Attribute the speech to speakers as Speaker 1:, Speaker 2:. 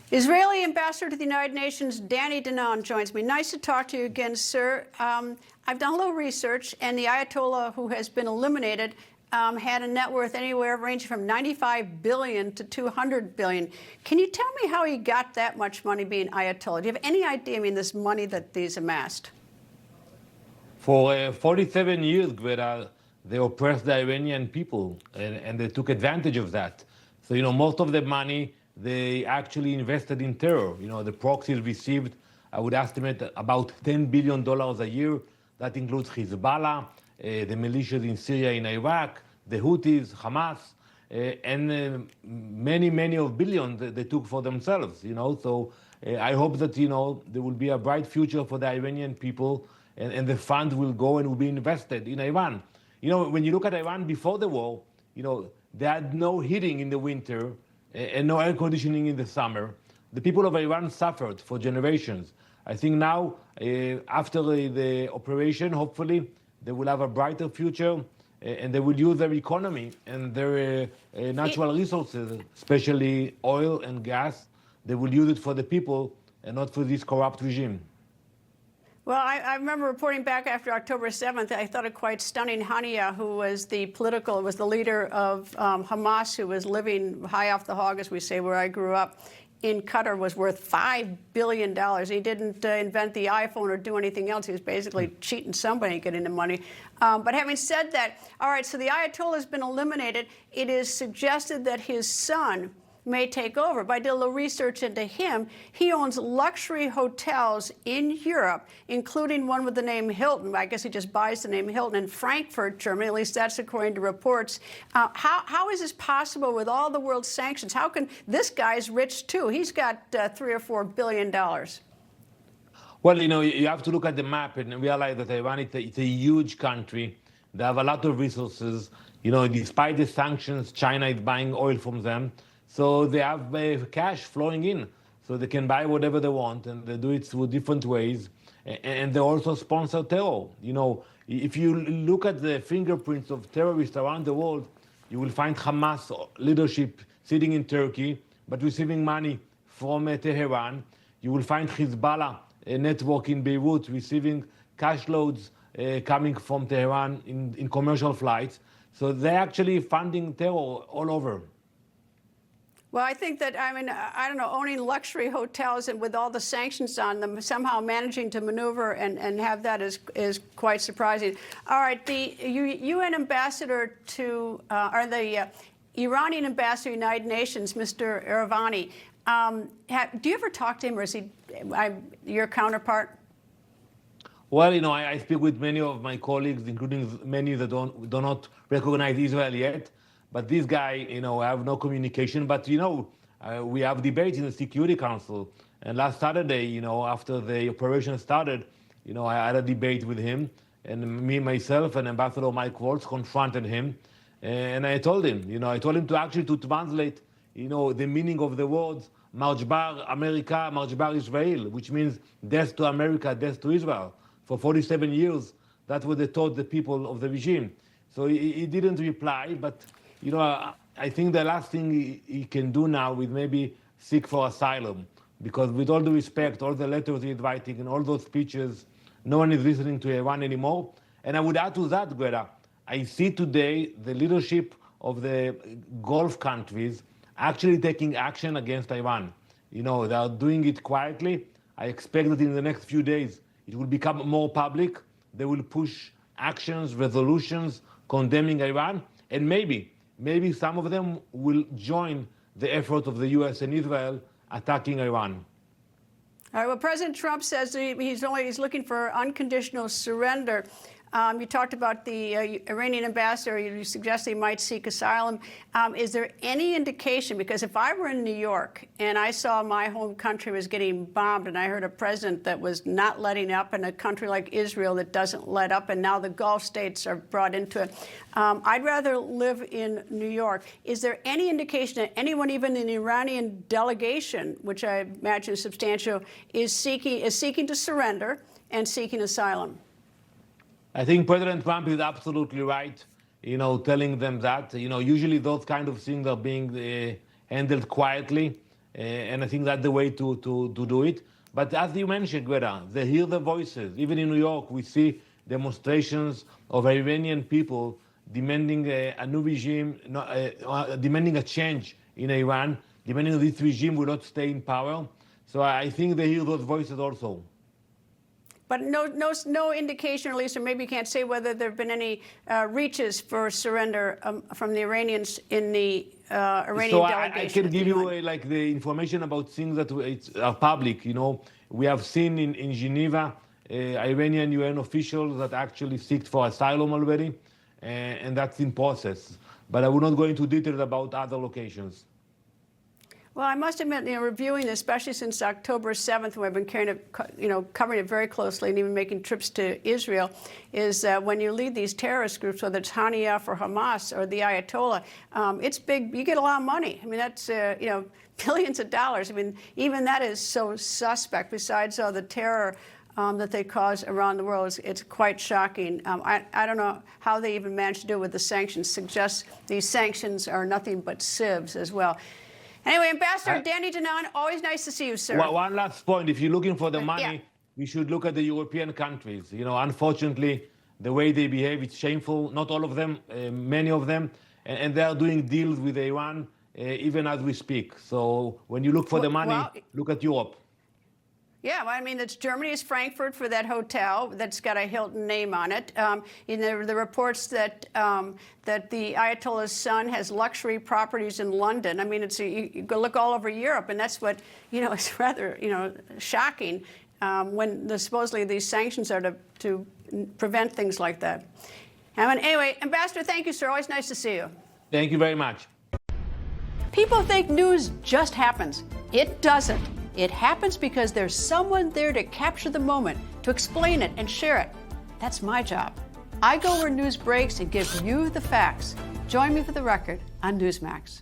Speaker 1: Israeli Ambassador to the United Nations Danny Danon joins me. Nice to talk to you again, sir. I've done a little research, and the Ayatollah who has been eliminated had a net worth anywhere ranging from 95 billion to 200 billion. Can you tell me how he got that much money being Ayatollah? Do you have any idea, this money that these amassed?
Speaker 2: For 47 years, Greta, they oppressed the Iranian people, and they took advantage of that. So, most of the money they actually invested in terror. The proxies received, I would estimate, about $10 billion a year. That includes Hezbollah, the militias in Syria and Iraq, the Houthis, Hamas, and many of billions they took for themselves. So I hope that there will be a bright future for the Iranian people, and the funds will go and will be invested in Iran. When you look at Iran before the war, they had no heating in the winter and no air conditioning in the summer. The people of Iran suffered for generations. I think now, after the operation, hopefully, they will have a brighter future, and they will use their economy and their natural resources, especially oil and gas. They will use it for the people and not for this corrupt regime.
Speaker 1: Well, I remember reporting back after October 7th, I thought it quite stunning. Hania, who was the leader of Hamas, who was living high off the hog, as we say, where I grew up, in Qatar, was worth $5 billion. He didn't invent the iPhone or do anything else. He was basically cheating somebody, getting the money. But having said that, all right, so the Ayatollah has been eliminated. It is suggested that his son may take over. But I did a little research into him. He owns luxury hotels in Europe, including one with the name Hilton. I guess he just buys the name Hilton in Frankfurt, Germany. At least that's according to reports. How is this possible with all the world's sanctions? How can this guy's rich too? He's got $3 or $4 billion.
Speaker 2: Well, you have to look at the map and realize that Iran it's a huge country. They have a lot of resources. Despite the sanctions, China is buying oil from them. So they have cash flowing in, so they can buy whatever they want, and they do it through different ways. And they also sponsor terror. If you look at the fingerprints of terrorists around the world, you will find Hamas leadership sitting in Turkey, but receiving money from Tehran. You will find Hezbollah network in Beirut receiving cash loads coming from Tehran in commercial flights. So they're actually funding terror all over.
Speaker 1: Well, I think that, I don't know, owning luxury hotels and with all the sanctions on them, somehow managing to maneuver and have that is quite surprising. All right, the UN ambassador to, or the Iranian ambassador to the United Nations, Mr. Iravani, do you ever talk to him, or is he your counterpart?
Speaker 2: Well, I speak with many of my colleagues, including many that do not recognize Israel yet. But this guy, I have no communication. But, we have debates in the Security Council. And last Saturday, after the operation started, I had a debate with him. And me, myself, and Ambassador Mike Waltz confronted him. And I told him, to translate, the meaning of the words Marjbar America, Marjbar Israel, which means death to America, death to Israel. For 47 years, that's what they taught the people of the regime. So he didn't reply, but I think the last thing he can do now is maybe seek for asylum, because with all due respect, all the letters he's writing and all those speeches, no one is listening to Iran anymore. And I would add to that, Greta, I see today the leadership of the Gulf countries actually taking action against Iran. They are doing it quietly. I expect that in the next few days, it will become more public. They will push actions, resolutions condemning Iran, and maybe some of them will join the effort of the U.S. and Israel attacking Iran.
Speaker 1: All right. Well, President Trump says he's looking for unconditional surrender. You talked about the Iranian ambassador. You suggested he might seek asylum. Is there any indication? Because if I were in New York and I saw my home country was getting bombed, and I heard a president that was not letting up, and a country like Israel that doesn't let up, and now the Gulf states are brought into it, I'd rather live in New York. Is there any indication that anyone, even in the Iranian delegation, which I imagine is substantial, is seeking to surrender and seeking asylum?
Speaker 2: I think President Trump is absolutely right, telling them that. Usually those kind of things are being handled quietly. and I think that's the way to do it. But as you mentioned, Greta, they hear the voices. Even in New York, we see demonstrations of Iranian people demanding a new regime, demanding a change in Iran, demanding this regime will not stay in power. So I think they hear those voices also.
Speaker 1: But no indication, or at least, or maybe you can't say whether there have been any reaches for surrender from the Iranians in the Iranian delegation.
Speaker 2: I can give you like the information about things that are public. You know, we have seen in Geneva Iranian UN officials that actually seek for asylum already, and that's in process. But I will not go into details about other locations.
Speaker 1: Well, I must admit, reviewing this, especially since October 7th, when I've been covering it very closely and even making trips to Israel, is when you lead these terrorist groups, whether it's Haniyeh or Hamas or the Ayatollah, it's big. You get a lot of money. I mean, that's billions of dollars. I mean, even that is so suspect. Besides all the terror that they cause around the world, it's quite shocking. I don't know how they even managed to do it with the sanctions. Suggests these sanctions are nothing but sieves as well. Anyway, Ambassador Danny Danon, always nice to see you, sir.
Speaker 2: One last point. If you're looking for the money, we should look at the European countries. You know, unfortunately, the way they behave, it's shameful. Not all of them, many of them. And they are doing deals with Iran even as we speak. So when you look for the money, look at Europe.
Speaker 1: Yeah, well, I mean, it's Germany's Frankfurt for that hotel that's got a Hilton name on it. In the reports that that the Ayatollah's son has luxury properties in London. I mean, you go look all over Europe, and that's what it's rather shocking when supposedly these sanctions are to prevent things like that. Anyway, Ambassador, thank you, sir. Always nice to see you.
Speaker 2: Thank you very much.
Speaker 1: People think news just happens. It doesn't. It happens because there's someone there to capture the moment, to explain it and share it. That's my job. I go where news breaks and give you the facts. Join me for The Record on Newsmax.